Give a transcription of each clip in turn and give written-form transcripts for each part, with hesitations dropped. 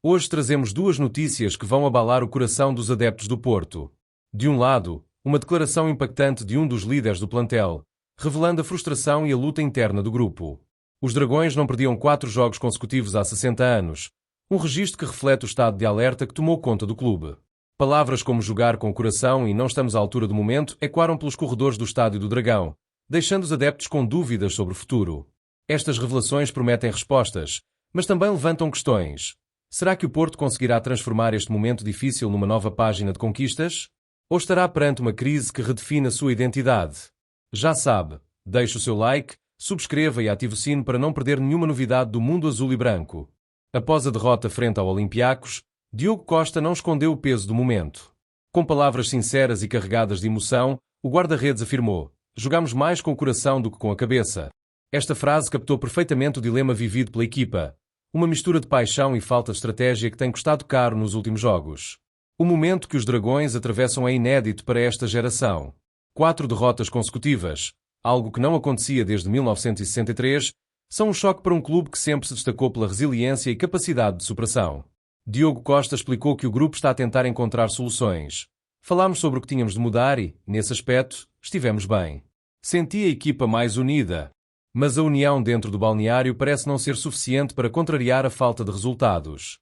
Hoje trazemos duas notícias que vão abalar o coração dos adeptos do Porto. De um lado, uma declaração impactante de um dos líderes do plantel, revelando a frustração e a luta interna do grupo. Os Dragões não perdiam 4 jogos consecutivos há 60 anos, um registro que reflete o estado de alerta que tomou conta do clube. Palavras como jogar com o coração e não estamos à altura do momento ecoaram pelos corredores do Estádio do Dragão, deixando os adeptos com dúvidas sobre o futuro. Estas revelações prometem respostas, mas também levantam questões. Será que o Porto conseguirá transformar este momento difícil numa nova página de conquistas? Ou estará perante uma crise que redefine a sua identidade? Já sabe, deixe o seu like, subscreva e ative o sino para não perder nenhuma novidade do mundo azul e branco. Após a derrota frente ao Olympiacos, Diogo Costa não escondeu o peso do momento. Com palavras sinceras e carregadas de emoção, o guarda-redes afirmou: "Jogamos mais com o coração do que com a cabeça." Esta frase captou perfeitamente o dilema vivido pela equipa, uma mistura de paixão e falta de estratégia que tem custado caro nos últimos jogos. O momento que os Dragões atravessam é inédito para esta geração. 4 derrotas consecutivas, algo que não acontecia desde 1963, são um choque para um clube que sempre se destacou pela resiliência e capacidade de superação. Diogo Costa explicou que o grupo está a tentar encontrar soluções. Falámos sobre o que tínhamos de mudar e, nesse aspecto, estivemos bem. Senti a equipa mais unida. Mas a união dentro do balneário parece não ser suficiente para contrariar a falta de resultados.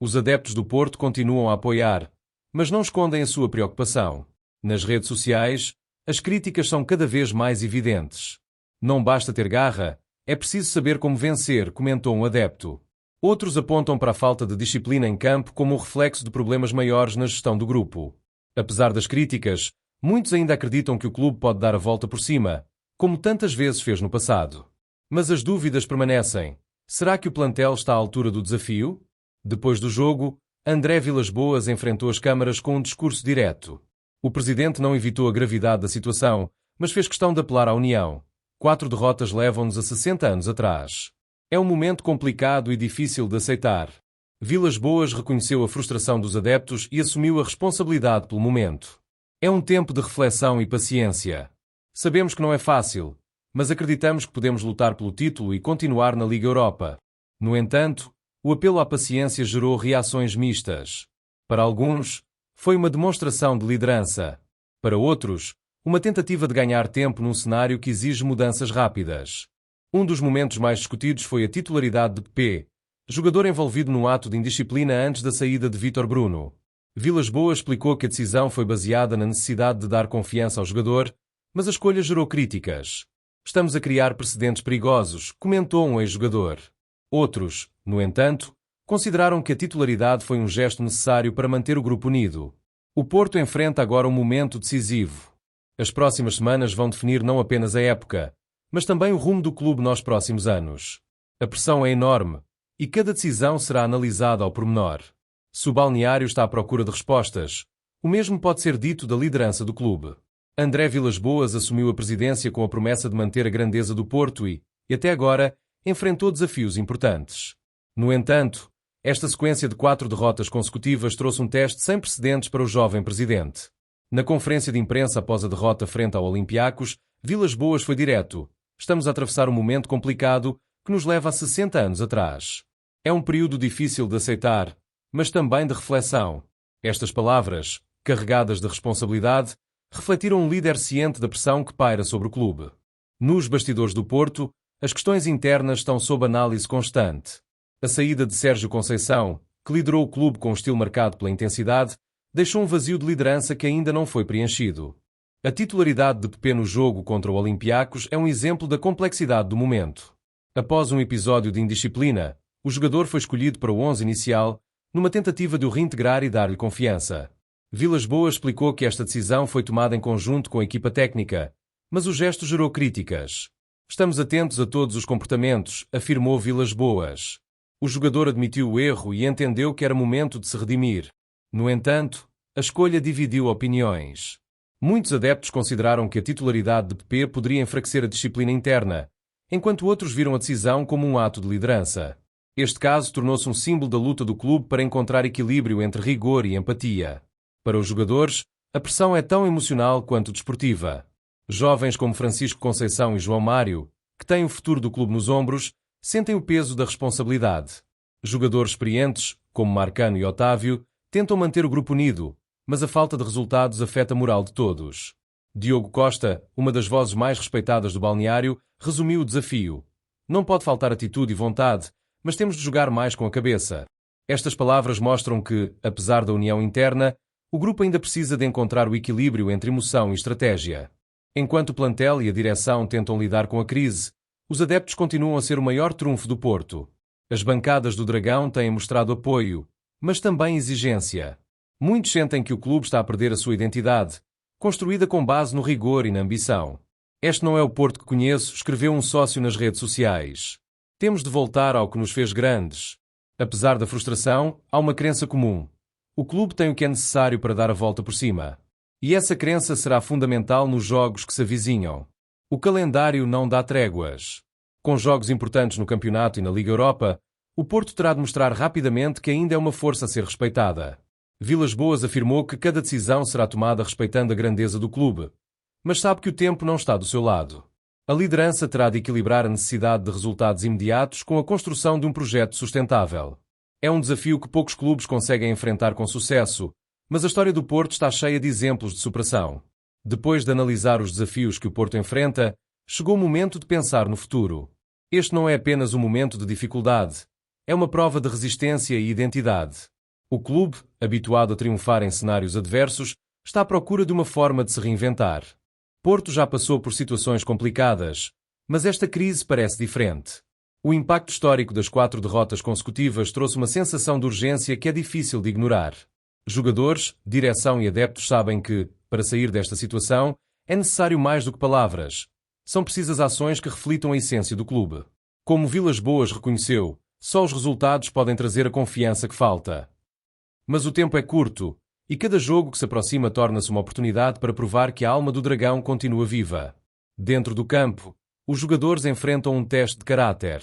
Os adeptos do Porto continuam a apoiar, mas não escondem a sua preocupação. Nas redes sociais, as críticas são cada vez mais evidentes. "Não basta ter garra, é preciso saber como vencer", comentou um adepto. Outros apontam para a falta de disciplina em campo como um reflexo de problemas maiores na gestão do grupo. Apesar das críticas, muitos ainda acreditam que o clube pode dar a volta por cima, como tantas vezes fez no passado. Mas as dúvidas permanecem. Será que o plantel está à altura do desafio? Depois do jogo, André Vilas-Boas enfrentou as câmaras com um discurso direto. O presidente não evitou a gravidade da situação, mas fez questão de apelar à união. 4 derrotas levam-nos a 60 anos atrás. É um momento complicado e difícil de aceitar. Vilas-Boas reconheceu a frustração dos adeptos e assumiu a responsabilidade pelo momento. É um tempo de reflexão e paciência. Sabemos que não é fácil, mas acreditamos que podemos lutar pelo título e continuar na Liga Europa. No entanto, o apelo à paciência gerou reações mistas. Para alguns, foi uma demonstração de liderança. Para outros, uma tentativa de ganhar tempo num cenário que exige mudanças rápidas. Um dos momentos mais discutidos foi a titularidade de Pepe, jogador envolvido no ato de indisciplina antes da saída de Vítor Bruno. Vilas-Boas explicou que a decisão foi baseada na necessidade de dar confiança ao jogador, mas a escolha gerou críticas. "Estamos a criar precedentes perigosos", comentou um ex-jogador. Outros, no entanto, consideraram que a titularidade foi um gesto necessário para manter o grupo unido. O Porto enfrenta agora um momento decisivo. As próximas semanas vão definir não apenas a época, mas também o rumo do clube nos próximos anos. A pressão é enorme, e cada decisão será analisada ao pormenor. Se o balneário está à procura de respostas, o mesmo pode ser dito da liderança do clube. André Vilas-Boas assumiu a presidência com a promessa de manter a grandeza do Porto e, até agora, enfrentou desafios importantes. No entanto, esta sequência de 4 derrotas consecutivas trouxe um teste sem precedentes para o jovem presidente. Na conferência de imprensa após a derrota frente ao Olympiacos, Vilas-Boas foi direto: "Estamos a atravessar um momento complicado que nos leva a 60 anos atrás. É um período difícil de aceitar, mas também de reflexão." Estas palavras, carregadas de responsabilidade, refletiram um líder ciente da pressão que paira sobre o clube. Nos bastidores do Porto, as questões internas estão sob análise constante. A saída de Sérgio Conceição, que liderou o clube com um estilo marcado pela intensidade, deixou um vazio de liderança que ainda não foi preenchido. A titularidade de Pepe no jogo contra o Olympiacos é um exemplo da complexidade do momento. Após um episódio de indisciplina, o jogador foi escolhido para o 11 inicial, numa tentativa de o reintegrar e dar-lhe confiança. Vilas-Boas explicou que esta decisão foi tomada em conjunto com a equipa técnica, mas o gesto gerou críticas. "Estamos atentos a todos os comportamentos", afirmou Vilas-Boas. O jogador admitiu o erro e entendeu que era momento de se redimir. No entanto, a escolha dividiu opiniões. Muitos adeptos consideraram que a titularidade de Pepe poderia enfraquecer a disciplina interna, enquanto outros viram a decisão como um ato de liderança. Este caso tornou-se um símbolo da luta do clube para encontrar equilíbrio entre rigor e empatia. Para os jogadores, a pressão é tão emocional quanto desportiva. Jovens como Francisco Conceição e João Mário, que têm o futuro do clube nos ombros, sentem o peso da responsabilidade. Jogadores experientes, como Marcano e Otávio, tentam manter o grupo unido, mas a falta de resultados afeta a moral de todos. Diogo Costa, uma das vozes mais respeitadas do balneário, resumiu o desafio. Não pode faltar atitude e vontade, mas temos de jogar mais com a cabeça. Estas palavras mostram que, apesar da união interna, o grupo ainda precisa de encontrar o equilíbrio entre emoção e estratégia. Enquanto o plantel e a direção tentam lidar com a crise, os adeptos continuam a ser o maior trunfo do Porto. As bancadas do Dragão têm mostrado apoio, mas também exigência. Muitos sentem que o clube está a perder a sua identidade, construída com base no rigor e na ambição. Este não é o Porto que conheço, escreveu um sócio nas redes sociais. Temos de voltar ao que nos fez grandes. Apesar da frustração, há uma crença comum. O clube tem o que é necessário para dar a volta por cima. E essa crença será fundamental nos jogos que se avizinham. O calendário não dá tréguas. Com jogos importantes no campeonato e na Liga Europa, o Porto terá de mostrar rapidamente que ainda é uma força a ser respeitada. Vilas Boas afirmou que cada decisão será tomada respeitando a grandeza do clube, mas sabe que o tempo não está do seu lado. A liderança terá de equilibrar a necessidade de resultados imediatos com a construção de um projeto sustentável. É um desafio que poucos clubes conseguem enfrentar com sucesso, mas a história do Porto está cheia de exemplos de superação. Depois de analisar os desafios que o Porto enfrenta, chegou o momento de pensar no futuro. Este não é apenas um momento de dificuldade, é uma prova de resistência e identidade. O clube, habituado a triunfar em cenários adversos, está à procura de uma forma de se reinventar. Porto já passou por situações complicadas, mas esta crise parece diferente. O impacto histórico das 4 derrotas consecutivas trouxe uma sensação de urgência que é difícil de ignorar. Jogadores, direção e adeptos sabem que, para sair desta situação, é necessário mais do que palavras. São precisas ações que reflitam a essência do clube. Como Vilas Boas reconheceu, só os resultados podem trazer a confiança que falta. Mas o tempo é curto, e cada jogo que se aproxima torna-se uma oportunidade para provar que a alma do Dragão continua viva. Dentro do campo, os jogadores enfrentam um teste de caráter.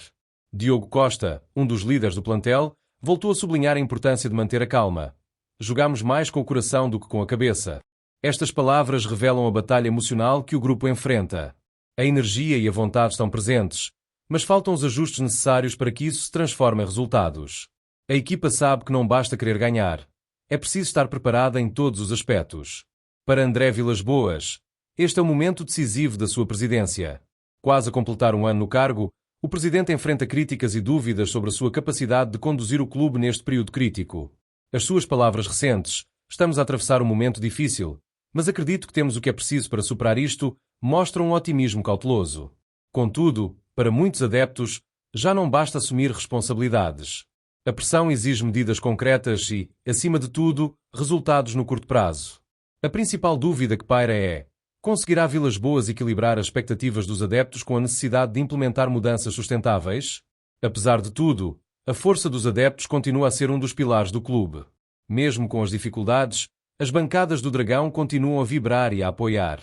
Diogo Costa, um dos líderes do plantel, voltou a sublinhar a importância de manter a calma. Jogamos mais com o coração do que com a cabeça. Estas palavras revelam a batalha emocional que o grupo enfrenta. A energia e a vontade estão presentes, mas faltam os ajustes necessários para que isso se transforme em resultados. A equipa sabe que não basta querer ganhar. É preciso estar preparada em todos os aspectos. Para André Vilas Boas, este é o momento decisivo da sua presidência. Quase a completar um ano no cargo, o presidente enfrenta críticas e dúvidas sobre a sua capacidade de conduzir o clube neste período crítico. As suas palavras recentes, estamos a atravessar um momento difícil, mas acredito que temos o que é preciso para superar isto, mostram um otimismo cauteloso. Contudo, para muitos adeptos, já não basta assumir responsabilidades. A pressão exige medidas concretas e, acima de tudo, resultados no curto prazo. A principal dúvida que paira é: conseguirá Vilas Boas equilibrar as expectativas dos adeptos com a necessidade de implementar mudanças sustentáveis? Apesar de tudo, a força dos adeptos continua a ser um dos pilares do clube. Mesmo com as dificuldades, as bancadas do Dragão continuam a vibrar e a apoiar.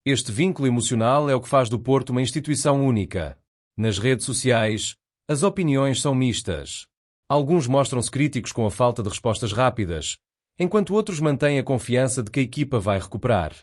Este vínculo emocional é o que faz do Porto uma instituição única. Nas redes sociais, as opiniões são mistas. Alguns mostram-se críticos com a falta de respostas rápidas, enquanto outros mantêm a confiança de que a equipa vai recuperar.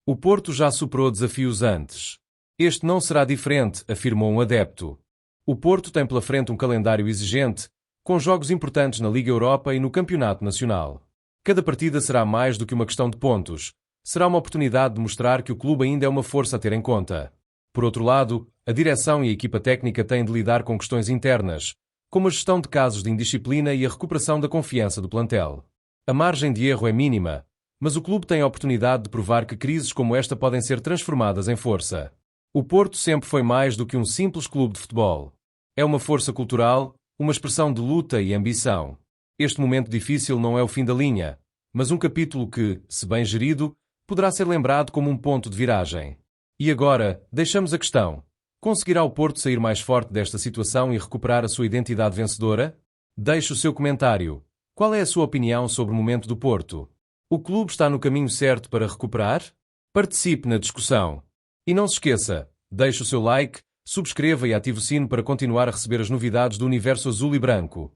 O Porto já superou desafios antes. Este não será diferente, afirmou um adepto. O Porto tem pela frente um calendário exigente, com jogos importantes na Liga Europa e no Campeonato Nacional. Cada partida será mais do que uma questão de pontos. Será uma oportunidade de mostrar que o clube ainda é uma força a ter em conta. Por outro lado, a direção e a equipa técnica têm de lidar com questões internas, como a gestão de casos de indisciplina e a recuperação da confiança do plantel. A margem de erro é mínima, mas o clube tem a oportunidade de provar que crises como esta podem ser transformadas em força. O Porto sempre foi mais do que um simples clube de futebol. É uma força cultural, uma expressão de luta e ambição. Este momento difícil não é o fim da linha, mas um capítulo que, se bem gerido, poderá ser lembrado como um ponto de viragem. E agora, deixamos a questão: conseguirá o Porto sair mais forte desta situação e recuperar a sua identidade vencedora? Deixe o seu comentário. Qual é a sua opinião sobre o momento do Porto? O clube está no caminho certo para recuperar? Participe na discussão. E não se esqueça, deixe o seu like, subscreva e ative o sino para continuar a receber as novidades do universo azul e branco.